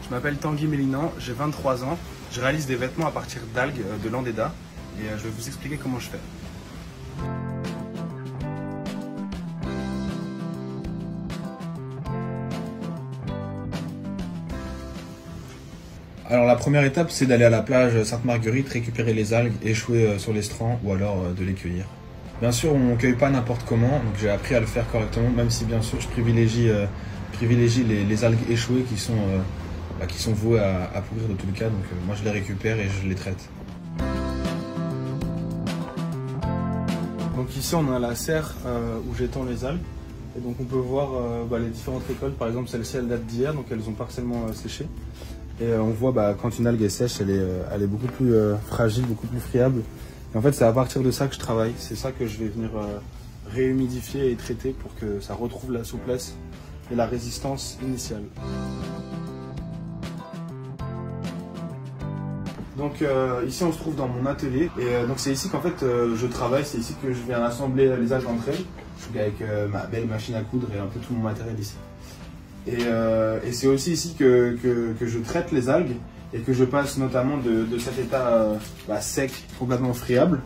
Je m'appelle Tanguy Mélinan, j'ai 23 ans. Je réalise des vêtements à partir d'algues de Landeda et je vais vous expliquer comment je fais. Alors la première étape, c'est d'aller à la plage Sainte-Marguerite, récupérer les algues échouées sur l'estran ou alors de les cueillir. Bien sûr, on ne cueille pas n'importe comment, donc j'ai appris à le faire correctement, même si bien sûr je privilégie les algues échouées qui sont vouées à pourrir de tous les cas. Donc moi je les récupère et je les traite. Donc ici on a la serre où j'étends les algues. Et donc on peut voir les différentes récoltes. Par exemple celle-ci elle date d'hier, donc elles ont partiellement séché. Et on voit quand une algue est sèche, elle est beaucoup plus fragile, beaucoup plus friable. Et en fait, c'est à partir de ça que je travaille. C'est ça que je vais venir réhumidifier et traiter pour que ça retrouve la souplesse et la résistance initiale. Donc ici, on se trouve dans mon atelier. Et donc c'est ici qu'en fait je travaille. C'est ici que je viens assembler les algues entre elles. Avec ma belle machine à coudre et un peu tout mon matériel ici. Et c'est aussi ici que je traite les algues et que je passe notamment de cet état sec, complètement friable.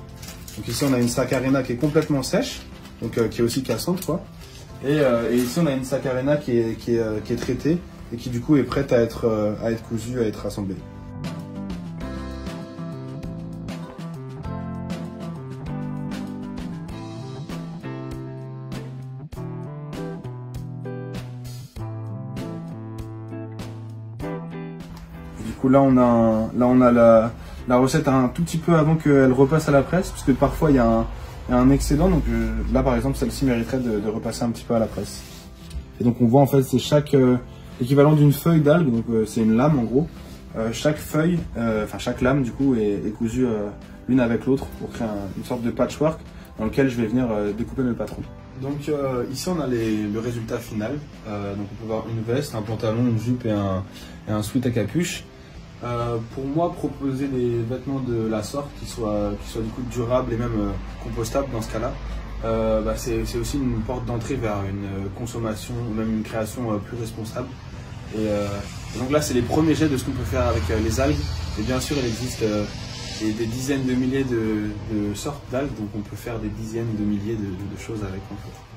Donc ici on a une saccharina qui est complètement sèche, donc qui est aussi cassante quoi. Et ici on a une saccharina qui est traitée et qui du coup est prête à être cousue, à être assemblée. Du coup là on a la recette un tout petit peu avant qu'elle repasse à la presse, parce que parfois il y a un excédent, donc là par exemple celle-ci mériterait de repasser un petit peu à la presse. Et donc on voit en fait c'est chaque équivalent d'une feuille d'algue, donc c'est une lame en gros. Chaque feuille, chaque lame du coup est cousue l'une avec l'autre pour créer une sorte de patchwork dans lequel je vais venir découper mes patrons. Donc ici on a le résultat final, donc on peut voir une veste, un pantalon, une jupe et un sweat à capuche. Pour moi, proposer des vêtements de la sorte qui soient du coup durables et même compostables dans ce cas-là, c'est aussi une porte d'entrée vers une consommation ou même une création plus responsable. Et donc là, c'est les premiers jets de ce qu'on peut faire avec les algues. Et bien sûr, il existe des dizaines de milliers de sortes d'algues, donc on peut faire des dizaines de milliers de choses avec en fait.